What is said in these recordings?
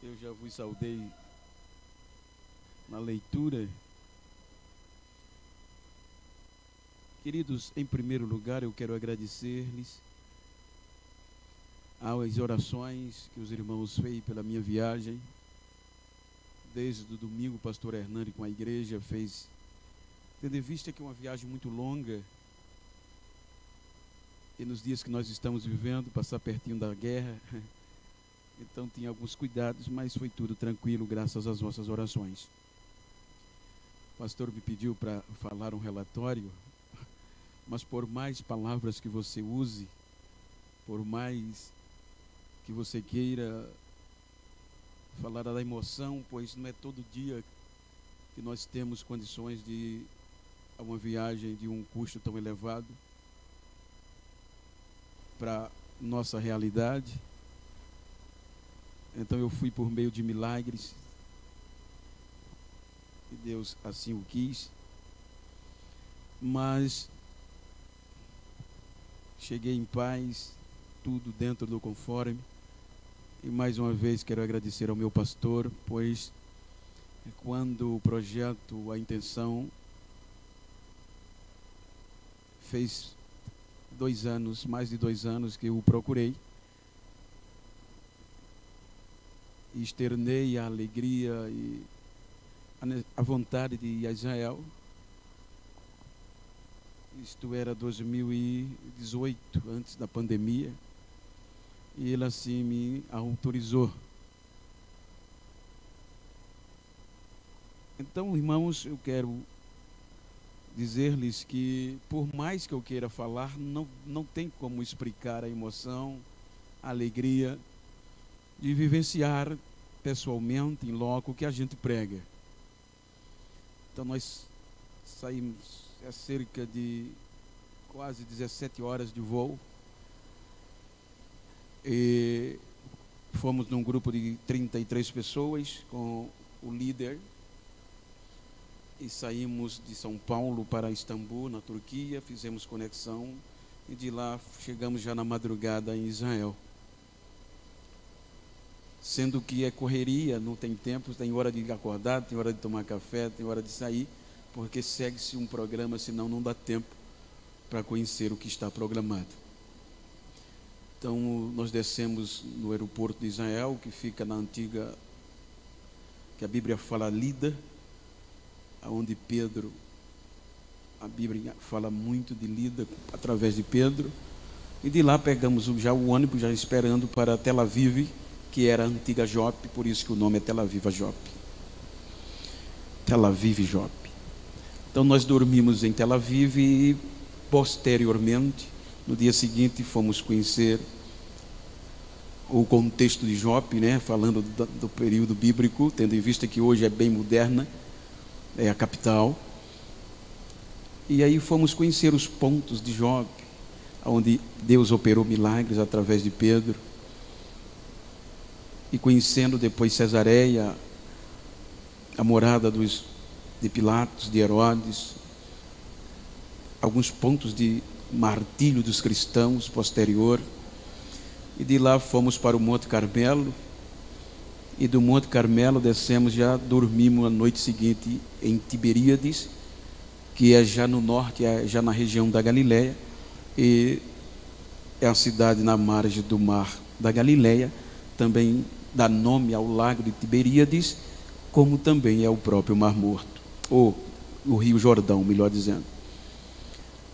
Eu já vos saudei na leitura. Queridos, em primeiro lugar, eu quero agradecer-lhes às orações que os irmãos fez pela minha viagem. Desde o domingo, o pastor Hernani com a igreja fez, tendo em vista que é uma viagem muito longa, e nos dias que nós estamos vivendo, passar pertinho da guerra, então tinha alguns cuidados, mas foi tudo tranquilo, graças às vossas orações. O pastor me pediu para falar um relatório, mas por mais palavras que você use, por mais que você queira falar da emoção, pois não é todo dia que nós temos condições de ir a uma viagem de um custo tão elevado para nossa realidade. Então eu fui por meio de milagres, e Deus assim o quis, mas cheguei em paz, tudo dentro do conforme. E mais uma vez quero agradecer ao meu pastor, pois quando o projeto, a intenção, fez 2 anos, mais de 2 anos que eu o procurei, e externei a alegria e a vontade de ir a Israel. Isto era 2018, antes da pandemia, e ele assim me autorizou. Então, irmãos, eu quero dizer-lhes que, por mais que eu queira falar, não tem como explicar a emoção, a alegria de vivenciar pessoalmente, em loco, o que a gente prega. Então nós saímos, é cerca de quase 17 horas de voo, e fomos num grupo de 33 pessoas com o líder, e saímos de São Paulo para Istambul, na Turquia, fizemos conexão, e de lá chegamos já na madrugada em Israel. Sendo que é correria, não tem tempo, tem hora de acordar, tem hora de tomar café, tem hora de sair, porque segue-se um programa, senão não dá tempo para conhecer o que está programado. Então, nós descemos no aeroporto de Israel, que fica na antiga, que a Bíblia fala Lida, onde Pedro, a Bíblia fala muito de Lida, através de Pedro, e de lá pegamos já o ônibus, já esperando para Tel Aviv, que era a antiga Jope, por isso que o nome é Tel Aviv Jope. Tel Aviv Jope. Então nós dormimos em Tel Aviv e posteriormente, no dia seguinte, fomos conhecer o contexto de Jope, né? Falando do período bíblico, tendo em vista que hoje é bem moderna, é a capital. E aí fomos conhecer os pontos de Jope, onde Deus operou milagres através de Pedro. E conhecendo depois Cesareia, a morada de Pilatos, de Herodes, alguns pontos de martírio dos cristãos posterior, e de lá fomos para o Monte Carmelo, e do Monte Carmelo descemos, já dormimos a noite seguinte em Tiberíades, que é já no norte, é já na região da Galileia, e é a cidade na margem do mar da Galileia, também dá nome ao lago de Tiberíades, como também é o próprio Mar Morto, ou o Rio Jordão, melhor dizendo.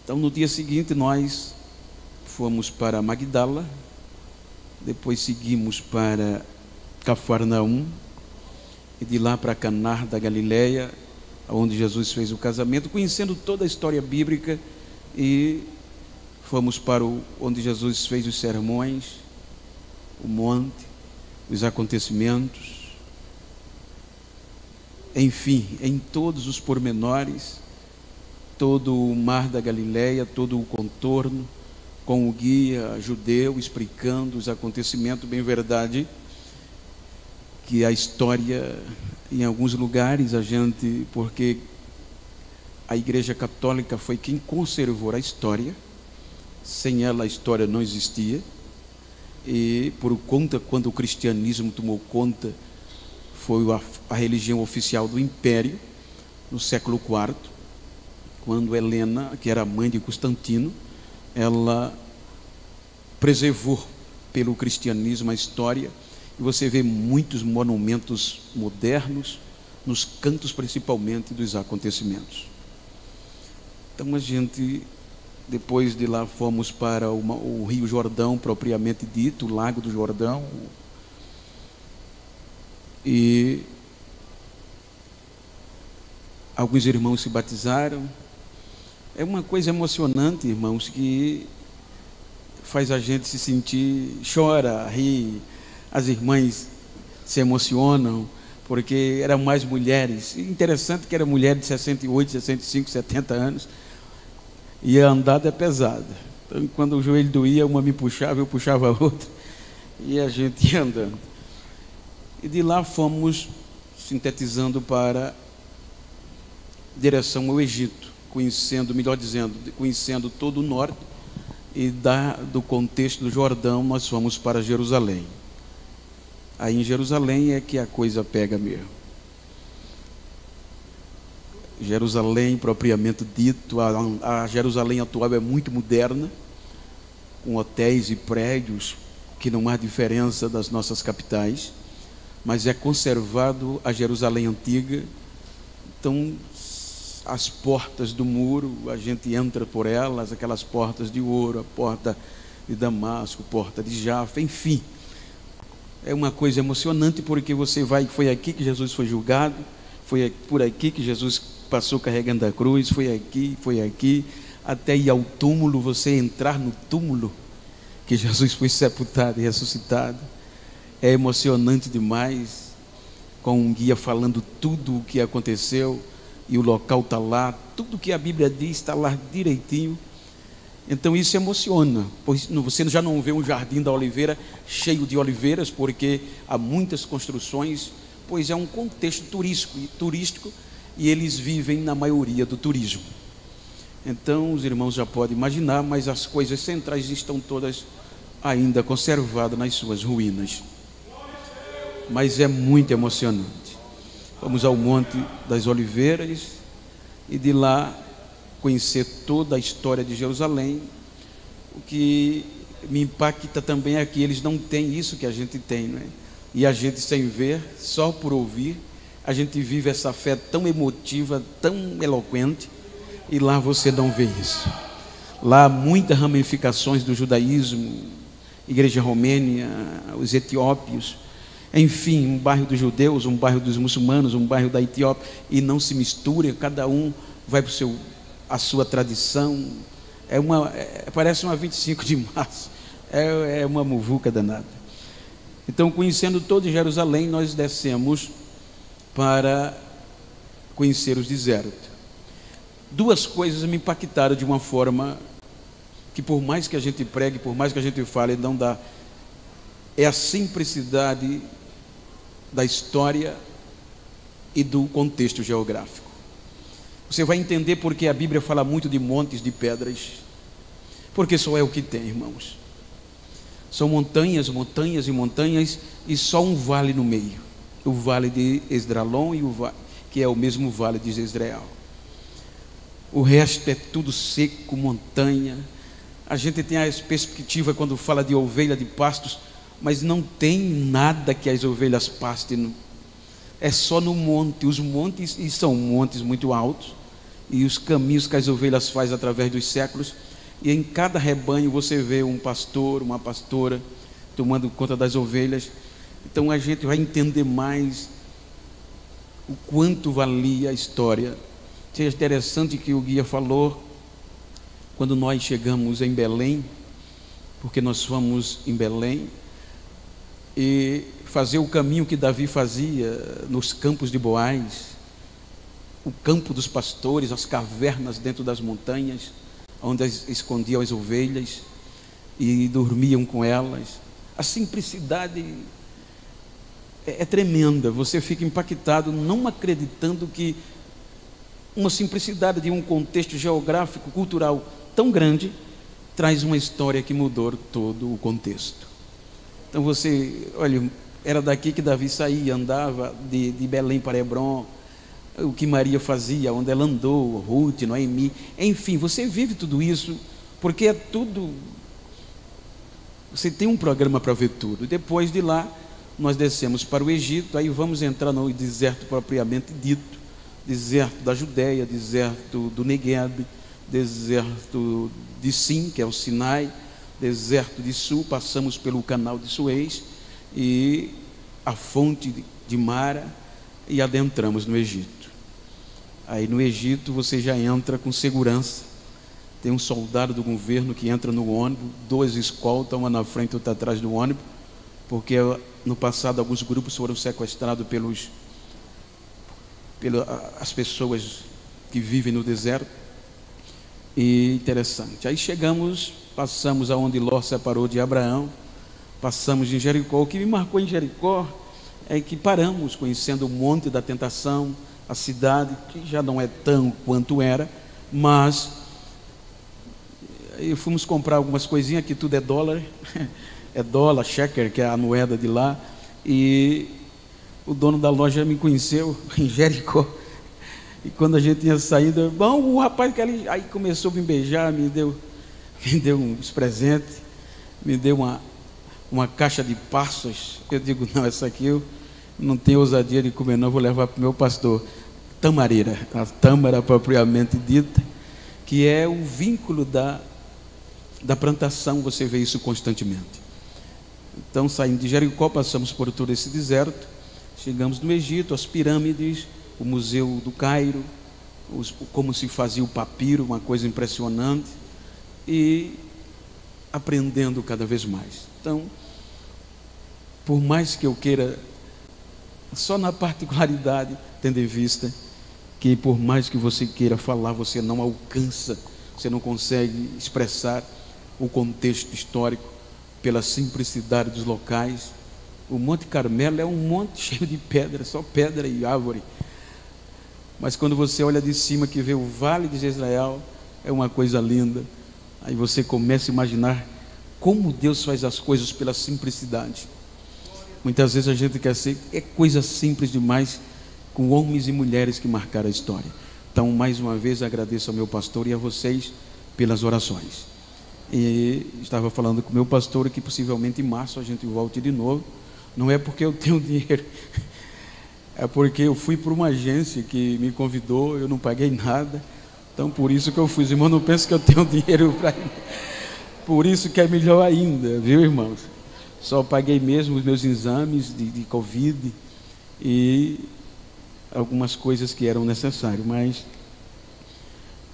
Então, no dia seguinte, nós fomos para Magdala, depois seguimos para Cafarnaum, e de lá para Caná da Galileia, onde Jesus fez o casamento, conhecendo toda a história bíblica, e fomos para onde Jesus fez os sermões, o monte, os acontecimentos, enfim, em todos os pormenores, todo o mar da Galileia, todo o contorno, com o guia judeu explicando os acontecimentos. Bem verdade que a história, em alguns lugares, a gente, porque a Igreja Católica foi quem conservou a história, sem ela a história não existia. E por conta, quando o cristianismo tomou conta foi a religião oficial do Império, no século IV, quando Helena, que era mãe de Constantino, ela preservou pelo cristianismo a história, e você vê muitos monumentos modernos, nos cantos principalmente dos acontecimentos. Então a gente, depois de lá, fomos para o Rio Jordão, propriamente dito, o Lago do Jordão, e alguns irmãos se batizaram. É uma coisa emocionante, irmãos, que faz a gente se sentir, chora, ri, as irmãs se emocionam, porque eram mais mulheres. Interessante que era mulher de 68, 65, 70 anos, e a andada é pesada. Então, quando o joelho doía, uma me puxava, eu puxava a outra, e a gente ia andando. E de lá fomos sintetizando para direção ao Egito, conhecendo, melhor dizendo, conhecendo todo o norte, e do contexto do Jordão nós fomos para Jerusalém. Aí em Jerusalém é que a coisa pega mesmo. Jerusalém, propriamente dito, a Jerusalém atual é muito moderna, com hotéis e prédios que não há diferença das nossas capitais, mas é conservado a Jerusalém antiga. Então, as portas do muro, a gente entra por elas, aquelas portas de ouro, a porta de Damasco, porta de Jaffa, enfim. É uma coisa emocionante, porque você vai, foi aqui que Jesus foi julgado, foi por aqui que Jesus passou carregando a cruz, foi aqui, até ir ao túmulo, você entrar no túmulo que Jesus foi sepultado e ressuscitado. É emocionante demais, com um guia falando tudo o que aconteceu, e o local está lá, tudo que a Bíblia diz está lá direitinho. Então isso emociona, pois você já não vê um jardim da oliveira cheio de oliveiras, porque há muitas construções, pois é um contexto turístico, e eles vivem na maioria do turismo. Então os irmãos já podem imaginar, mas as coisas centrais estão todas ainda conservadas nas suas ruínas. Mas é muito emocionante. Vamos ao Monte das Oliveiras, e de lá conhecer toda a história de Jerusalém. O que me impacta também é que eles não têm isso que a gente tem, né? E a gente, sem ver, só por ouvir, a gente vive essa fé tão emotiva, tão eloquente, e lá você não vê isso. Lá há muitas ramificações do judaísmo, igreja romênia, os etiópios, enfim, um bairro dos judeus, um bairro dos muçulmanos, um bairro da Etiópia, e não se mistura, cada um vai para a sua tradição. Parece uma 25 de março, é uma muvuca danada. Então, conhecendo todo Jerusalém, nós descemos para conhecer os desertos. Duas coisas me impactaram de uma forma que, por mais que a gente pregue, por mais que a gente fale, não dá. É a simplicidade da história e do contexto geográfico. Você vai entender porque a Bíblia fala muito de montes de pedras, porque só é o que tem, irmãos. São montanhas, montanhas e montanhas, e só um vale no meio, o vale de Esdraelon, que é o mesmo vale de Jezreel. O resto é tudo seco, montanha. A gente tem a perspectiva quando fala de ovelha de pastos, mas não tem nada que as ovelhas pastem. É só no monte, os montes, e são montes muito altos, e os caminhos que as ovelhas fazem através dos séculos, e em cada rebanho você vê um pastor, uma pastora, tomando conta das ovelhas. Então a gente vai entender mais o quanto valia a história. É interessante que o guia falou, quando nós chegamos em Belém, porque nós fomos em Belém, e fazer o caminho que Davi fazia nos campos de Boaz, o campo dos pastores, as cavernas dentro das montanhas, onde escondiam as ovelhas e dormiam com elas. A simplicidade é tremenda, você fica impactado, não acreditando que uma simplicidade de um contexto geográfico, cultural tão grande, traz uma história que mudou todo o contexto. Então você, olha, era daqui que Davi saía, andava de Belém para Hebrom, o que Maria fazia, onde ela andou, Ruth, Noemi, enfim, você vive tudo isso, porque é tudo, você tem um programa para ver tudo. Depois de lá, nós descemos para o Egito, aí vamos entrar no deserto propriamente dito, deserto da Judéia, deserto do Negueb, deserto de Sim, que é o Sinai, deserto de Sul, passamos pelo canal de Suez e a fonte de Mara e adentramos no Egito. Aí no Egito você já entra com segurança, tem um soldado do governo que entra no ônibus, 2 escoltam, uma na frente e outra atrás do ônibus, porque no passado alguns grupos foram sequestrados pelas pessoas que vivem no deserto. E interessante, aí chegamos, passamos aonde Ló separou de Abraão, passamos em Jericó. O que me marcou em Jericó é que paramos conhecendo o Monte da Tentação, a cidade que já não é tão quanto era, mas aí fomos comprar algumas coisinhas, que tudo é dólar, é dólar, shekel, que é a moeda de lá, e o dono da loja me conheceu em Jericó. E quando a gente tinha saído, bom, o rapaz que ali, aí começou a me beijar, me deu uns presentes, me deu uma caixa de passas. Eu digo, não, essa aqui eu não tenho ousadia de comer, não, vou levar para o meu pastor. Tamareira, a tâmara propriamente dita, que é o vínculo da plantação, você vê isso constantemente. Então, saindo de Jericó, passamos por todo esse deserto, chegamos no Egito, as pirâmides, o Museu do Cairo, como se fazia o papiro, uma coisa impressionante, e aprendendo cada vez mais. Então, por mais que eu queira, só na particularidade, tendo em vista que por mais que você queira falar, você não alcança, você não consegue expressar o contexto histórico pela simplicidade dos locais. O Monte Carmelo é um monte cheio de pedra, só pedra e árvore. Mas quando você olha de cima, que vê o Vale de Jezreel, é uma coisa linda. Aí você começa a imaginar como Deus faz as coisas pela simplicidade. Muitas vezes a gente quer ser, é coisa simples demais, com homens e mulheres que marcaram a história. Então, mais uma vez, agradeço ao meu pastor e a vocês pelas orações. E estava falando com o meu pastor que possivelmente em março a gente volte de novo. Não é porque eu tenho dinheiro, é porque eu fui para uma agência que me convidou, eu não paguei nada. Então, por isso que eu fui. Os irmãos não pensam que eu tenho dinheiro para ir. Por isso que é melhor ainda, viu, irmãos? Só paguei mesmo os meus exames de Covid e algumas coisas que eram necessárias, mas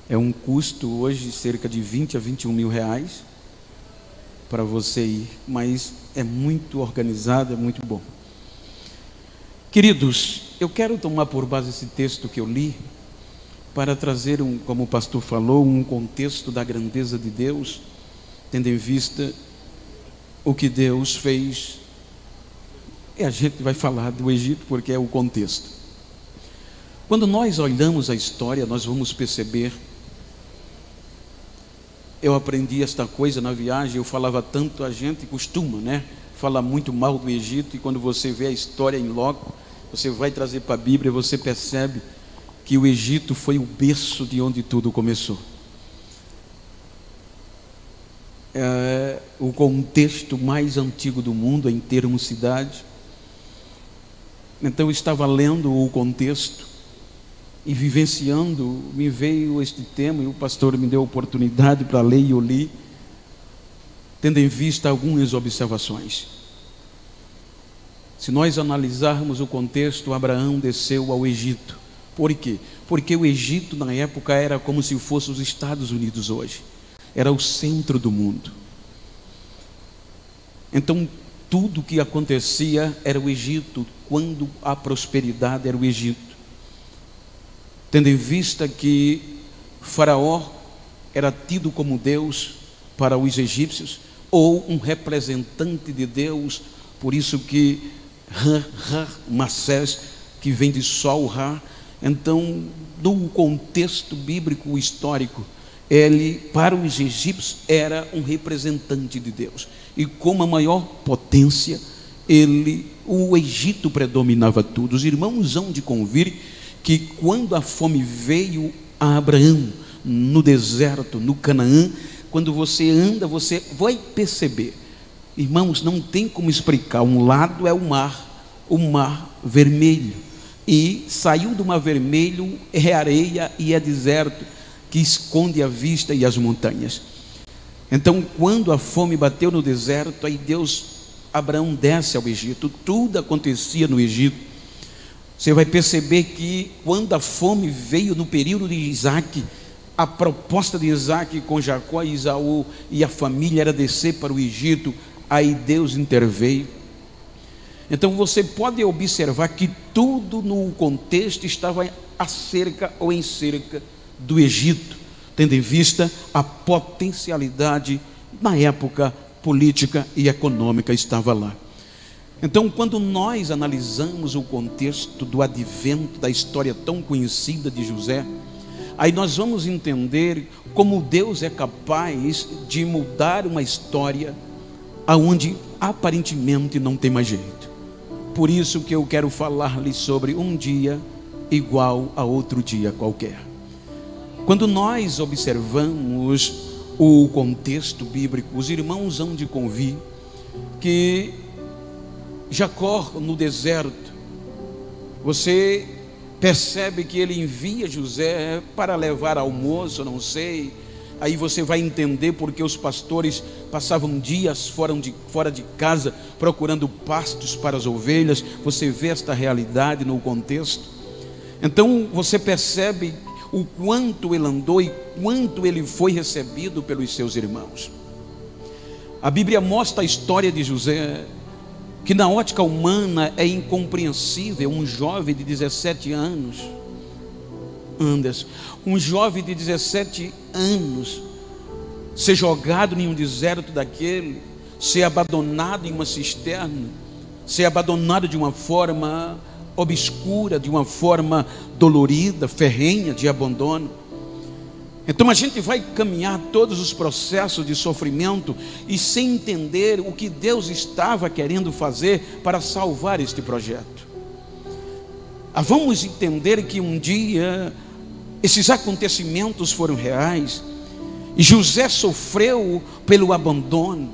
é um custo hoje cerca de 20 a 21 mil reais para você ir, mas é muito organizado, é muito bom. Queridos, eu quero tomar por base esse texto que eu li para trazer, como o pastor falou, um contexto da grandeza de Deus, tendo em vista o que Deus fez. E a gente vai falar do Egito porque é o contexto. Quando nós olhamos a história, nós vamos perceber. Eu aprendi esta coisa na viagem, eu falava tanto, a gente costuma, né? Falar muito mal do Egito, e quando você vê a história em loco, você vai trazer para a Bíblia, você percebe que o Egito foi o berço de onde tudo começou. É o contexto mais antigo do mundo em termos cidade. Então eu estava lendo o contexto e vivenciando, me veio este tema, e o pastor me deu a oportunidade para ler, e eu li, tendo em vista algumas observações. Se nós analisarmos o contexto, Abraão desceu ao Egito. Por quê? Porque o Egito na época era como se fosse os Estados Unidos hoje. Era o centro do mundo. Então tudo que acontecia era o Egito. Quando a prosperidade era o Egito. Tendo em vista que Faraó era tido como Deus para os egípcios, ou um representante de Deus, por isso que Ramsés, que vem de Sol, Ra. Então, no contexto bíblico histórico, ele, para os egípcios, era um representante de Deus, e como a maior potência, ele o Egito predominava tudo. Os irmãos hão de convir que quando a fome veio a Abraão, no deserto, no Canaã, quando você anda, você vai perceber, irmãos, não tem como explicar. Um lado é o mar vermelho, e saiu do mar vermelho é areia e é deserto, que esconde a vista e as montanhas. Então, quando a fome bateu no deserto, aí Abraão desce ao Egito. Tudo acontecia no Egito. Você vai perceber que quando a fome veio no período de Isaac, a proposta de Isaac com Jacó e Isaú e a família era descer para o Egito. Aí Deus interveio. Então você pode observar que tudo no contexto estava acerca ou em cerca do Egito, tendo em vista a potencialidade na época política e econômica estava lá. Então, quando nós analisamos o contexto do advento da história tão conhecida de José, aí nós vamos entender como Deus é capaz de mudar uma história aonde aparentemente não tem mais jeito. Por isso que eu quero falar-lhe sobre um dia igual a outro dia qualquer. Quando nós observamos o contexto bíblico, os irmãos hão de convir que Jacó no deserto, você percebe que ele envia José para levar almoço, não sei. Aí você vai entender porque os pastores passavam dias fora de casa procurando pastos para as ovelhas. Você vê esta realidade no contexto. Então você percebe o quanto ele andou e quanto ele foi recebido pelos seus irmãos. A Bíblia mostra a história de José, que na ótica humana é incompreensível. Um jovem de 17 anos, Anderson, um jovem de 17 anos ser jogado em um deserto daquele, ser abandonado em uma cisterna, ser abandonado de uma forma obscura, de uma forma dolorida, ferrenha de abandono. Então a gente vai caminhar todos os processos de sofrimento e sem entender o que Deus estava querendo fazer para salvar este projeto. Vamos entender que um dia esses acontecimentos foram reais e José sofreu pelo abandono,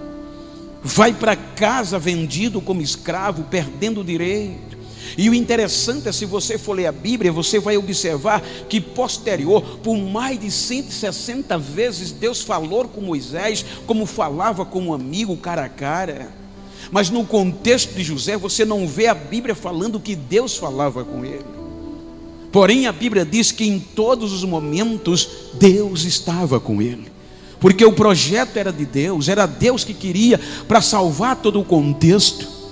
vai para casa vendido como escravo, perdendo o direito. E o interessante é, se você for ler a Bíblia, você vai observar que posterior, por mais de 160 vezes, Deus falou com Moisés, como falava com um amigo cara a cara. Mas no contexto de José, você não vê a Bíblia falando que Deus falava com ele. Porém, a Bíblia diz que em todos os momentos, Deus estava com ele. Porque o projeto era de Deus, era Deus que queria para salvar todo o contexto.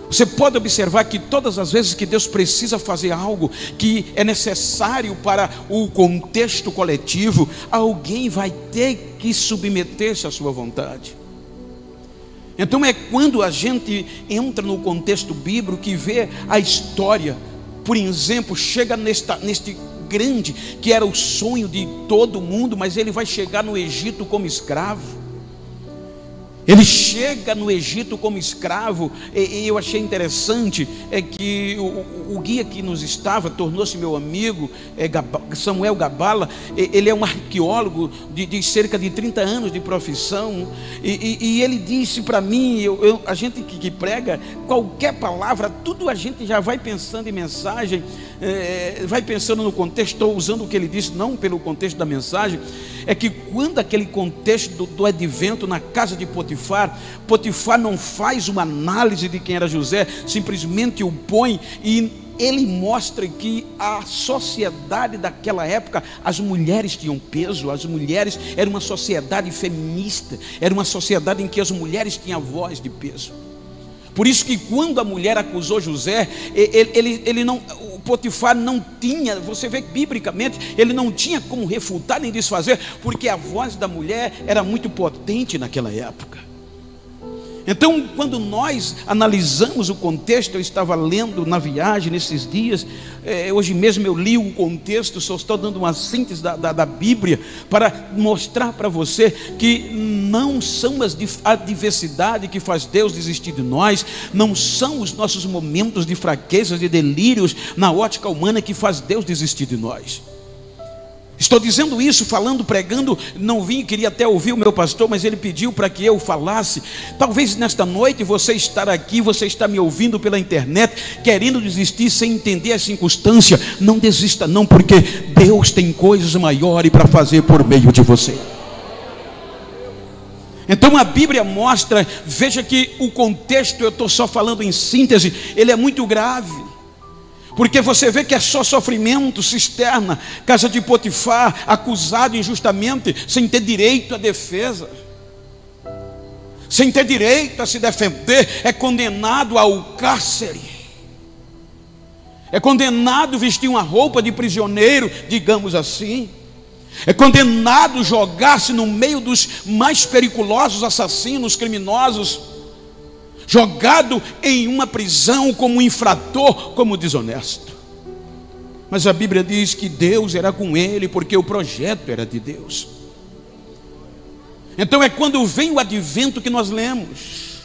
Você pode observar que todas as vezes que Deus precisa fazer algo que é necessário para o contexto coletivo, alguém vai ter que submeter-se à sua vontade. Então é quando a gente entra no contexto bíblico que vê a história, por exemplo, chega neste grande, que era o sonho de todo mundo, mas ele vai chegar no Egito como escravo. Ele chega no Egito como escravo. E eu achei interessante que o guia que nos estava tornou-se meu amigo, Samuel Gabala. Ele é um arqueólogo de cerca de 30 anos de profissão, e ele disse para mim, a gente que prega, qualquer palavra, tudo a gente já vai pensando em mensagem, vai pensando no contexto. Estou usando o que ele disse, não pelo contexto da mensagem. É que quando aquele contexto do advento na casa de Potifar não faz uma análise de quem era José, simplesmente o põe, e ele mostra que a sociedade daquela época, as mulheres tinham peso, as mulheres, era uma sociedade feminista, era uma sociedade em que as mulheres tinham voz de peso. Por isso que quando a mulher acusou José, Potifar não tinha, você vê que biblicamente, ele não tinha como refutar nem desfazer, porque a voz da mulher era muito potente naquela época. Então, quando nós analisamos o contexto, eu estava lendo na viagem nesses dias, hoje mesmo eu li o contexto, só estou dando uma síntese da Bíblia, para mostrar para você que não são a adversidade que faz Deus desistir de nós, não são os nossos momentos de fraquezas, de delírios na ótica humana que faz Deus desistir de nós. Estou dizendo isso, falando, pregando, não vim, queria até ouvir o meu pastor, mas ele pediu para que eu falasse. Talvez nesta noite você estar aqui, você está me ouvindo pela internet, querendo desistir sem entender a circunstância. Não desista não, porque Deus tem coisas maiores para fazer por meio de você. Então a Bíblia mostra, veja que o contexto, eu estou só falando em síntese, ele é muito grave. Porque você vê que é só sofrimento, cisterna, casa de Potifar, acusado injustamente, sem ter direito à defesa, sem ter direito a se defender, é condenado ao cárcere, é condenado a vestir uma roupa de prisioneiro, digamos assim, é condenado a jogar-se no meio dos mais periculosos assassinos, criminosos, jogado em uma prisão como infrator, como desonesto. Mas a Bíblia diz que Deus era com ele, porque o projeto era de Deus. Então é quando vem o advento que nós lemos,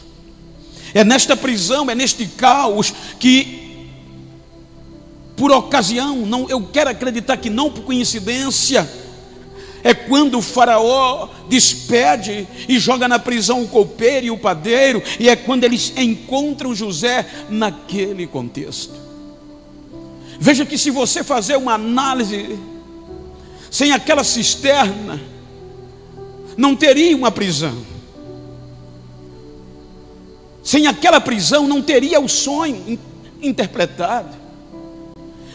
é nesta prisão, é neste caos que, por ocasião, não, eu quero acreditar que não por coincidência, é quando o faraó despede e joga na prisão o copeiro e o padeiro, e é quando eles encontram José naquele contexto. Veja que se você fazer uma análise, sem aquela cisterna, não teria uma prisão. Sem aquela prisão não teria o sonho interpretado.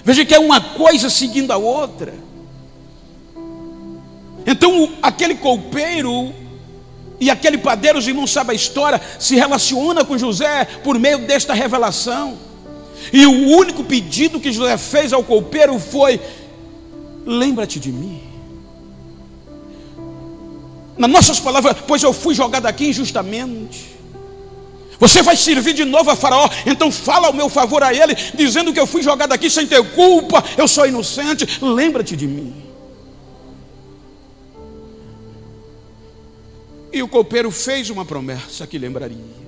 Veja que é uma coisa seguindo a outra. Então aquele copeiro e aquele padeiro, os irmãos sabem a história, se relaciona com José por meio desta revelação. E o único pedido que José fez ao copeiro foi: lembra-te de mim. Nas nossas palavras, pois eu fui jogado aqui injustamente. Você vai servir de novo a Faraó, então fala ao meu favor a ele, dizendo que eu fui jogado aqui sem ter culpa, eu sou inocente, lembra-te de mim. E o copeiro fez uma promessa que lembraria.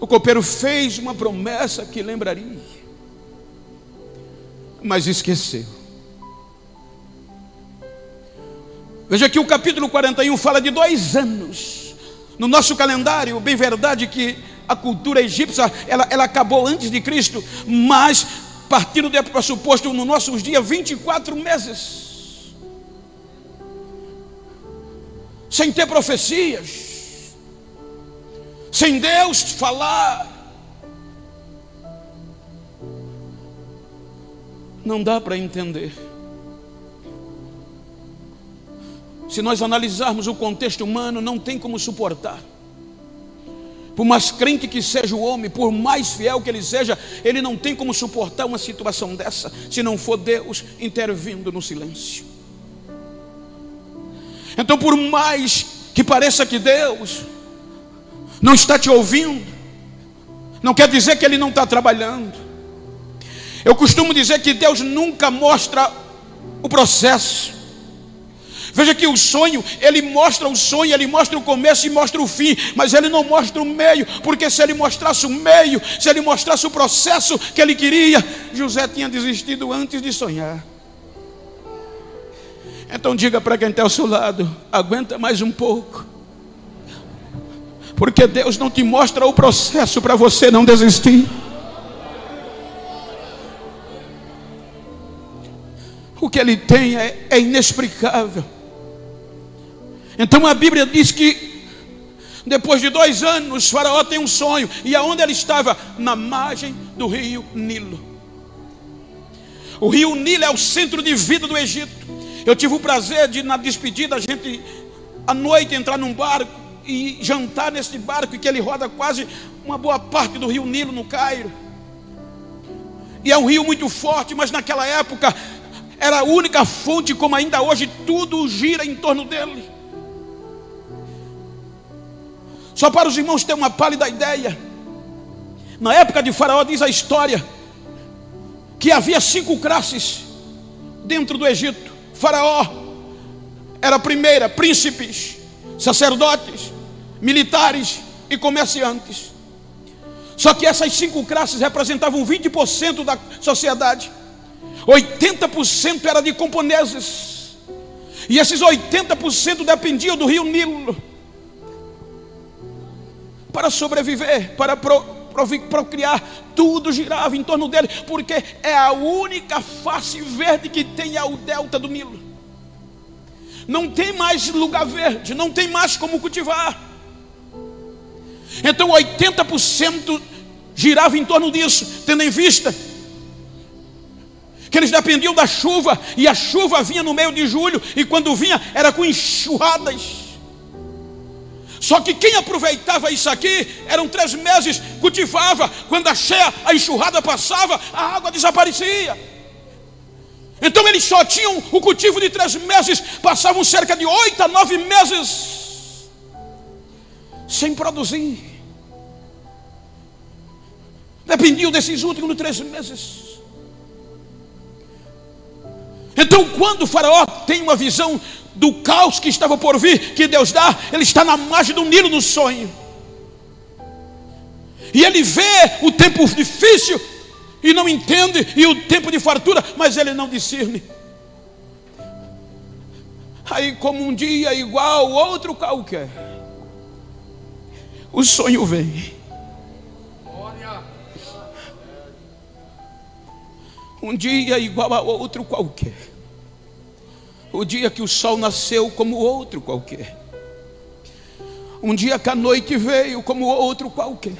O copeiro fez uma promessa que lembraria, mas esqueceu. Veja que o capítulo 41 fala de 2 anos. No nosso calendário, bem verdade que a cultura egípcia, ela acabou antes de Cristo, mas partindo do pressuposto, nos nossos dias, 24 meses. Sem ter profecias, sem Deus falar, não dá para entender. Se nós analisarmos o contexto humano, não tem como suportar. Por mais crente que seja o homem, por mais fiel que ele seja, ele não tem como suportar uma situação dessa, se não for Deus intervindo no silêncio. Então, por mais que pareça que Deus não está te ouvindo, não quer dizer que Ele não está trabalhando. Eu costumo dizer que Deus nunca mostra o processo. Veja que o sonho, Ele mostra o sonho, Ele mostra o começo e mostra o fim, mas Ele não mostra o meio, porque se Ele mostrasse o meio, se Ele mostrasse o processo que Ele queria, José tinha desistido antes de sonhar. Então diga para quem está ao seu lado: aguenta mais um pouco, porque Deus não te mostra o processo para você não desistir. O que Ele tem é inexplicável. Então a Bíblia diz que depois de 2 anos, Faraó tem um sonho. E aonde ele estava? Na margem do rio Nilo. O rio Nilo é o centro de vida do Egito. Eu tive o prazer de, na despedida, a gente à noite entrar num barco e jantar nesse barco, e que ele roda quase uma boa parte do rio Nilo no Cairo. E é um rio muito forte, mas naquela época era a única fonte, como ainda hoje tudo gira em torno dele. Só para os irmãos terem uma pálida ideia, na época de Faraó, diz a história que havia 5 classes dentro do Egito. Faraó era a primeira: príncipes, sacerdotes, militares e comerciantes. Só que essas 5 classes representavam 20% da sociedade. 80% era de camponeses, e esses 80% dependiam do rio Nilo para sobreviver, para procriar. Tudo girava em torno dele, porque é a única face verde que tem, é o delta do Nilo. Não tem mais lugar verde, não tem mais como cultivar. Então 80% girava em torno disso, tendo em vista que eles dependiam da chuva, e a chuva vinha no meio de julho, e quando vinha era com enxurradas. Só que quem aproveitava isso aqui, eram 3 meses, cultivava. Quando a enxurrada passava, a água desaparecia. Então eles só tinham o cultivo de 3 meses, passavam cerca de 8 a 9 meses sem produzir. Dependiam desses últimos 3 meses. Então, quando o Faraó tem uma visão do caos que estava por vir, que Deus dá, ele está na margem do Nilo no sonho, e ele vê o tempo difícil e não entende, e o tempo de fartura, mas ele não discerne. Aí, como um dia igual outro qualquer, o sonho vem. Um dia igual a outro qualquer. O dia que o sol nasceu como outro qualquer. Um dia que a noite veio como outro qualquer.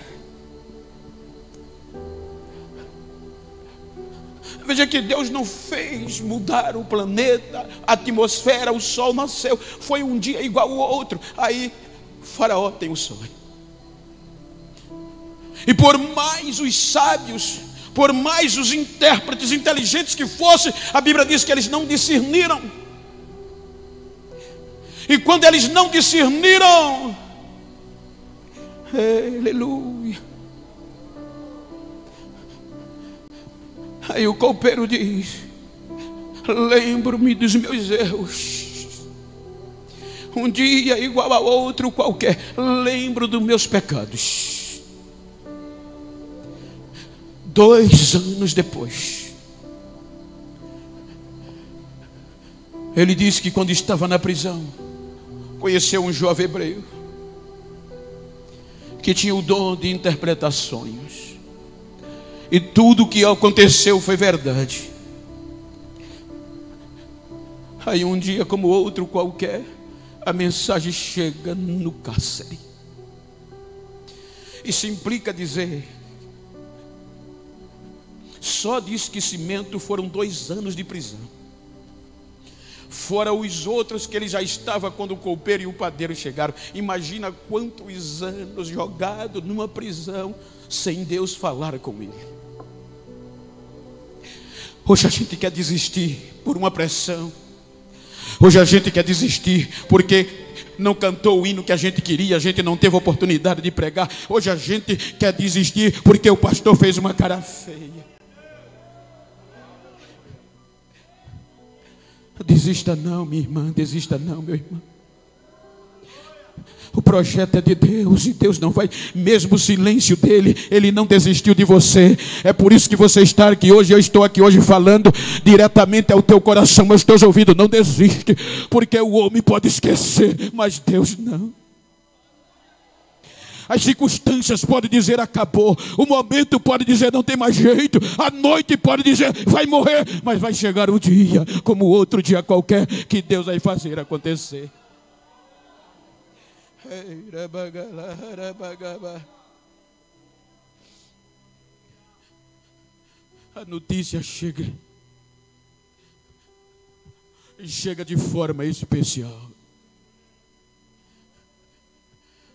Veja que Deus não fez mudar o planeta, a atmosfera, o sol nasceu. Foi um dia igual ao outro. Aí Faraó tem o sonho. E por mais os sábios, por mais os intérpretes inteligentes que fossem, a Bíblia diz que eles não discerniram. E quando eles não discerniram, aleluia, aí o copeiro diz: lembro-me dos meus erros. Um dia igual a outro qualquer, lembro dos meus pecados. 2 anos depois, ele disse que quando estava na prisão, conheceu um jovem hebreu que tinha o dom de interpretar sonhos, e tudo o que aconteceu foi verdade. Aí um dia como outro qualquer, a mensagem chega no cárcere. Isso implica dizer, só de esquecimento foram 2 anos de prisão, fora os outros que ele já estava quando o copeiro e o padeiro chegaram. Imagina quantos anos jogado numa prisão sem Deus falar com ele. Hoje a gente quer desistir por uma pressão. Hoje a gente quer desistir porque não cantou o hino que a gente queria, a gente não teve oportunidade de pregar. Hoje a gente quer desistir porque o pastor fez uma cara feia. Desista não, minha irmã, desista não, meu irmão. O projeto é de Deus, e Deus não vai, mesmo o silêncio dele, ele não desistiu de você. É por isso que você está aqui hoje, eu estou aqui hoje falando diretamente ao teu coração, meus teus ouvidos. Não desiste, porque o homem pode esquecer, mas Deus não. As circunstâncias podem dizer acabou, o momento pode dizer não tem mais jeito, a noite pode dizer vai morrer, mas vai chegar um dia, como outro dia qualquer, que Deus vai fazer acontecer. A notícia chega de forma especial.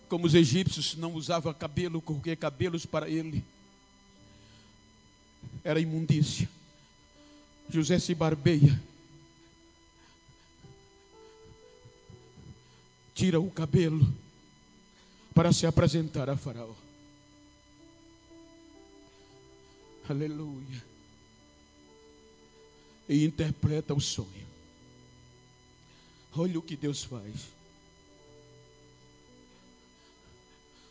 Como os egípcios não usavam cabelo, porque cabelos para ele era imundícia, José se barbeia, tira o cabelo, para se apresentar a Faraó. Aleluia. E interpreta o sonho. Olha o que Deus faz.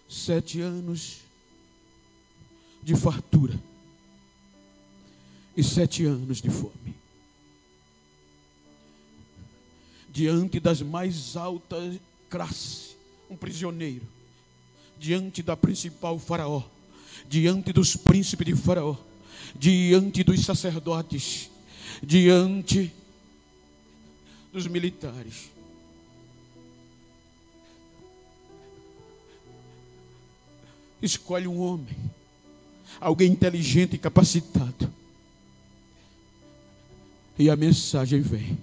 7 anos de fartura e 7 anos de fome. Diante das mais altas classes, um prisioneiro, diante da principal Faraó, diante dos príncipes de Faraó, diante dos sacerdotes, diante dos militares. Escolhe um homem, alguém inteligente e capacitado, e a mensagem vem: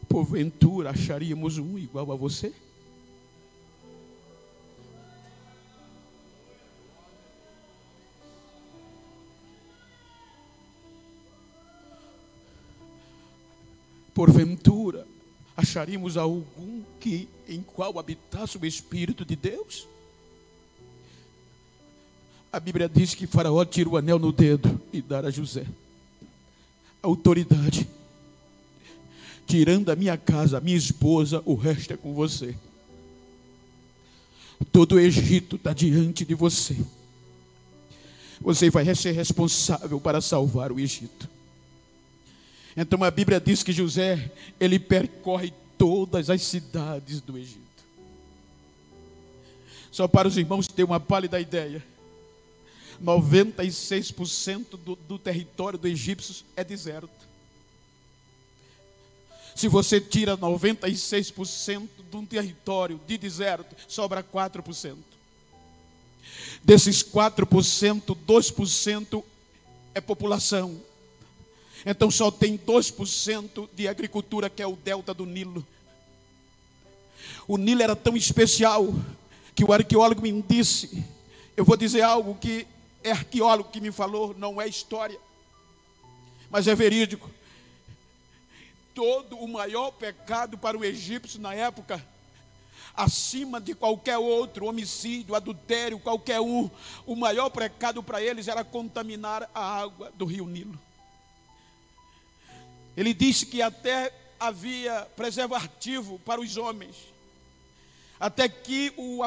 porventura acharíamos um igual a você? Porventura acharíamos algum em qual habitasse o Espírito de Deus? A Bíblia diz que Faraó tira o anel no dedo e dá a José autoridade. Tirando a minha casa, a minha esposa, o resto é com você. Todo o Egito está diante de você. Você vai ser responsável para salvar o Egito. Então a Bíblia diz que José, ele percorre todas as cidades do Egito. Só para os irmãos terem uma pálida ideia, 96% do território do egípcio é deserto. Se você tira 96% de um território de deserto, sobra 4%. Desses 4%, 2% é população. Então só tem 2% de agricultura, que é o delta do Nilo. O Nilo era tão especial que o arqueólogo me disse, eu vou dizer algo que é arqueólogo que me falou, não é história, mas é verídico. Todo o maior pecado para o egípcio na época, acima de qualquer outro, homicídio, adultério, qualquer um, o maior pecado para eles era contaminar a água do rio Nilo. Ele disse que até havia preservativo para os homens, até que o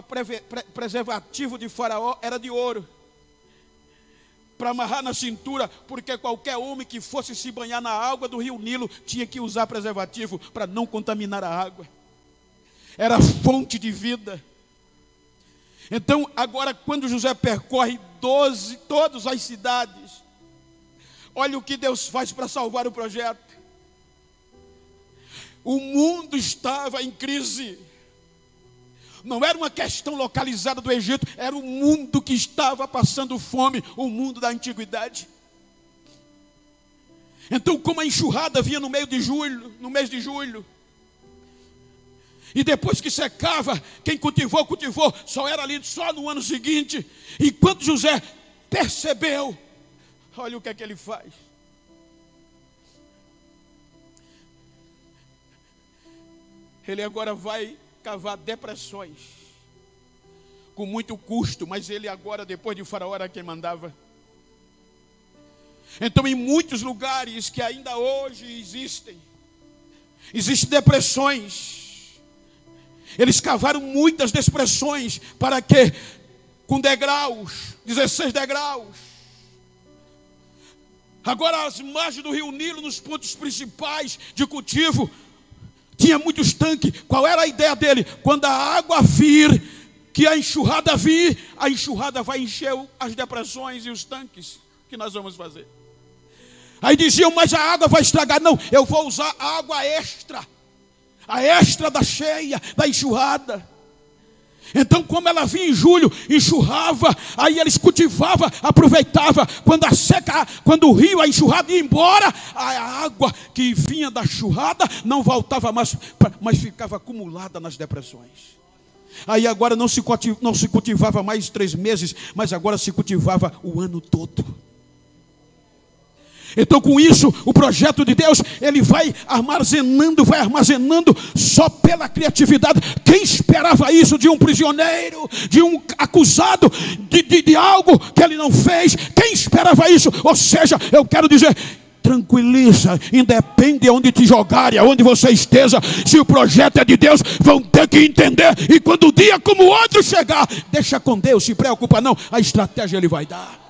preservativo de Faraó era de ouro, para amarrar na cintura, porque qualquer homem que fosse se banhar na água do rio Nilo tinha que usar preservativo para não contaminar a água. Era fonte de vida. Então agora, quando José percorre todas as cidades, olha o que Deus faz para salvar o projeto. O mundo estava em crise. Não era uma questão localizada do Egito, era o mundo que estava passando fome, o mundo da antiguidade. Então, como a enxurrada vinha no mês de julho, e depois que secava, quem cultivou, só era ali só no ano seguinte. E quando José percebeu, olha o que é que ele faz. Ele agora vai cavar depressões, com muito custo, mas ele agora, depois de Faraó, era quem mandava. Então, em muitos lugares que ainda hoje existem depressões. Eles cavaram muitas depressões, para que, com degraus, 16 degraus. Agora, as margens do rio Nilo, nos pontos principais de cultivo, tinha muitos tanques. Qual era a ideia dele? Quando a água vir, que a enxurrada vir, a enxurrada vai encher as depressões e os tanques que nós vamos fazer. Aí diziam, mas a água vai estragar. Não, eu vou usar a água extra, a extra da cheia, da enxurrada. Então, como ela vinha em julho, enxurrava, aí eles cultivavam, aproveitavam. Quando o rio, a enxurrada ia embora, a água que vinha da enxurrada não voltava mais, mas ficava acumulada nas depressões. Aí agora não se cultivava mais 3 meses, mas agora se cultivava o ano todo. Então, com isso, o projeto de Deus, ele vai armazenando só pela criatividade. Quem esperava isso de um prisioneiro, de um acusado de algo que ele não fez? Quem esperava isso? Ou seja, eu quero dizer, tranquiliza, independe de onde te jogarem, aonde você esteja, se o projeto é de Deus, vão ter que entender. E quando o dia como o outro chegar, deixa com Deus, se preocupa não, a estratégia ele vai dar.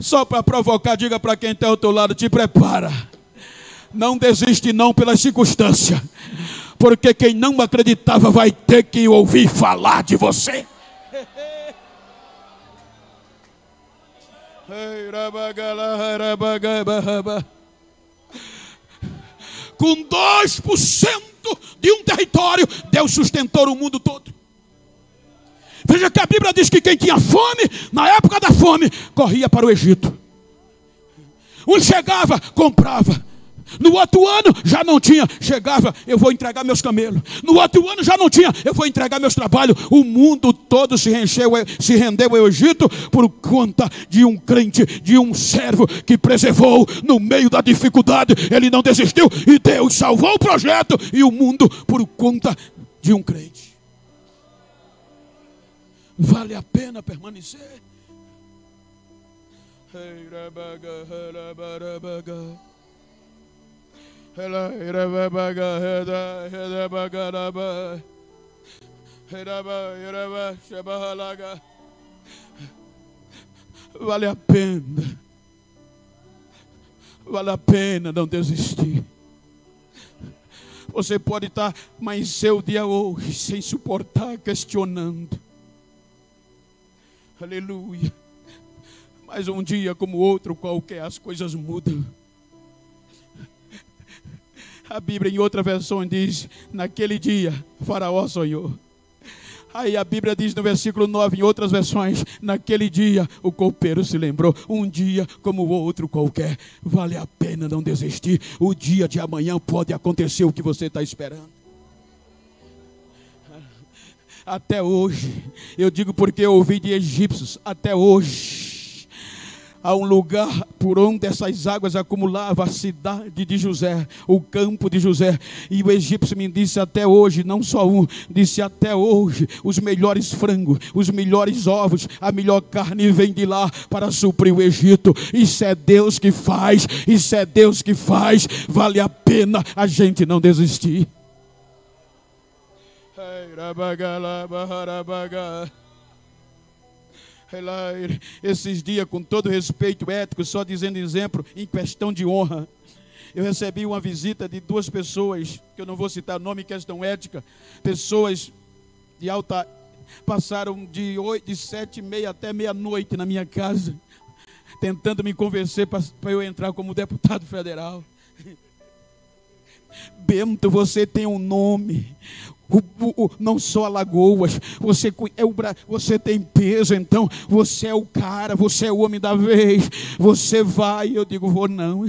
Só para provocar, diga para quem está ao teu lado, te prepara. Não desiste não pelas circunstâncias, porque quem não acreditava vai ter que ouvir falar de você. Com 2% de um território, Deus sustentou o mundo todo. Veja que a Bíblia diz que quem tinha fome, na época da fome, corria para o Egito. Um chegava, comprava. No outro ano já não tinha, chegava, eu vou entregar meus camelos. No outro ano já não tinha, eu vou entregar meus trabalhos. O mundo todo se rendeu ao Egito por conta de um crente, de um servo que preservou no meio da dificuldade. Ele não desistiu e Deus salvou o projeto e o mundo por conta de um crente. Vale a pena permanecer. Vale a pena. Vale a pena não desistir. Você pode estar mais seu dia hoje sem suportar, questionando. Aleluia. Mas um dia como outro qualquer, as coisas mudam. A Bíblia em outra versão diz, naquele dia Faraó sonhou. Aí a Bíblia diz no versículo 9, em outras versões, naquele dia o copeiro se lembrou. Um dia como o outro qualquer, vale a pena não desistir. O dia de amanhã pode acontecer o que você está esperando. Até hoje, eu digo porque eu ouvi de egípcios, até hoje, há um lugar por onde essas águas acumulavam a cidade de José, o campo de José. E o egípcio me disse até hoje, não só um, disse até hoje, os melhores frangos, os melhores ovos, a melhor carne vem de lá para suprir o Egito. Isso é Deus que faz, isso é Deus que faz, vale a pena a gente não desistir. Esses dias, com todo respeito ético, só dizendo exemplo, em questão de honra, eu recebi uma visita de duas pessoas, que eu não vou citar nome em questão ética, pessoas de alta, passaram de 7h30 até meia-noite na minha casa, tentando me convencer para eu entrar como deputado federal. Bento, você tem um nome, não só Alagoas, você tem peso, então você é o cara, você é o homem da vez, você vai. Eu digo, vou não.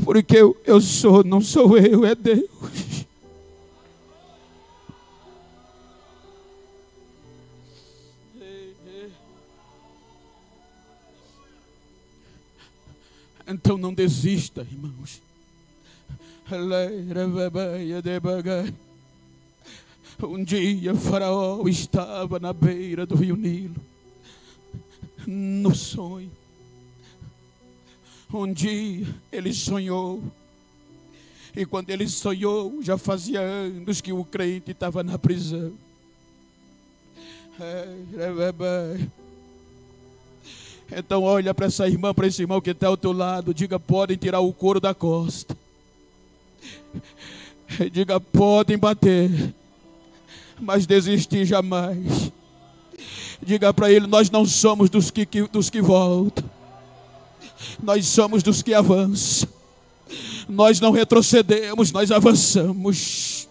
Porque eu sou, não sou eu, é Deus. Então não desista, irmãos. Um dia Faraó estava na beira do rio Nilo, no sonho. Um dia ele sonhou, e quando ele sonhou, já fazia anos que o crente estava na prisão. Então olha para essa irmã, para esse irmão que está ao teu lado, diga, podem tirar o couro da costa. Diga, podem bater, mas desistir jamais. Diga para ele, nós não somos dos que voltam. Nós somos dos que avançam. Nós não retrocedemos, nós avançamos.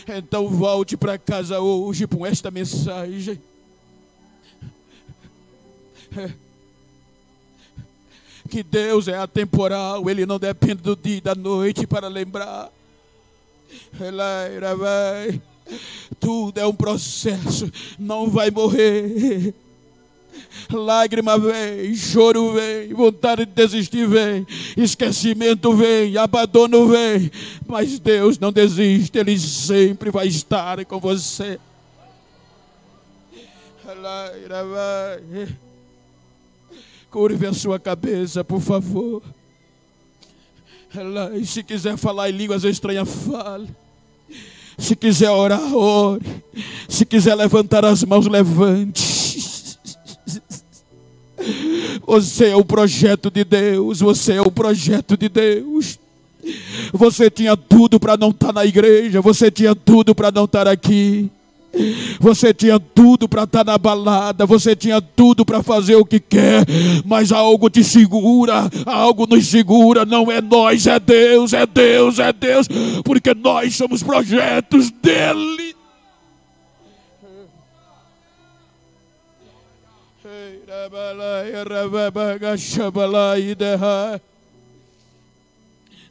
Então volte para casa hoje com esta mensagem. Que Deus é atemporal, Ele não depende do dia e da noite para lembrar. Tudo é um processo, não vai morrer. Lágrima vem, choro vem, vontade de desistir vem, esquecimento vem, abandono vem, mas Deus não desiste, Ele sempre vai estar com você. Curve a sua cabeça, por favor. E se quiser falar em línguas estranhas, fale. Se quiser orar, ore. Se quiser levantar as mãos, levante. Você é o projeto de Deus. Você é o projeto de Deus. Você tinha tudo para não estar na igreja. Você tinha tudo para não estar aqui. Você tinha tudo para estar na balada. Você tinha tudo para fazer o que quer. Mas algo te segura. Algo nos segura. Não é nós, é Deus, é Deus, é Deus. Porque nós somos projetos dEle.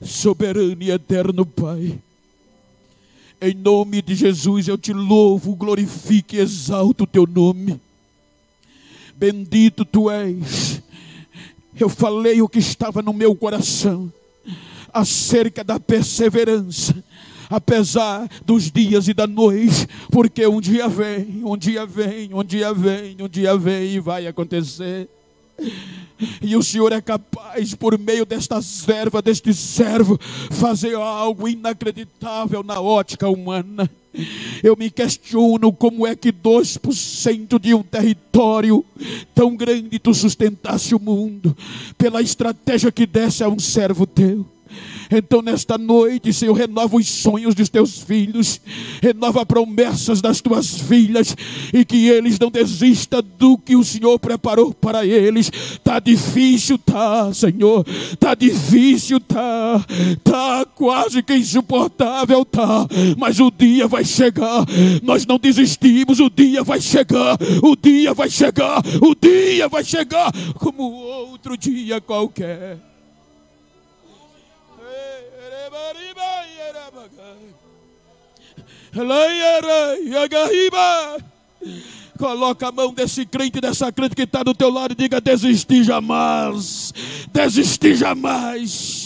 Soberano e eterno Pai, em nome de Jesus eu te louvo, glorifico e exalto o teu nome. Bendito tu és. Eu falei o que estava no meu coração acerca da perseverança, apesar dos dias e da noite, porque um dia vem, um dia vem, um dia vem, um dia vem e vai acontecer. E o Senhor é capaz, por meio desta serva, deste servo, fazer algo inacreditável na ótica humana. Eu me questiono como é que 2% de um território tão grande tu sustentasse o mundo, pela estratégia que desse a um servo teu. Então nesta noite, Senhor, renova os sonhos dos teus filhos, renova promessas das tuas filhas, e que eles não desistam do que o Senhor preparou para eles. Está difícil, tá, Senhor, está difícil, tá quase que insuportável, tá, mas o dia vai chegar. Nós não desistimos, o dia vai chegar, o dia vai chegar, o dia vai chegar, como outro dia qualquer. Coloca a mão desse crente, dessa crente que está do teu lado e diga: desistir jamais, desistir jamais.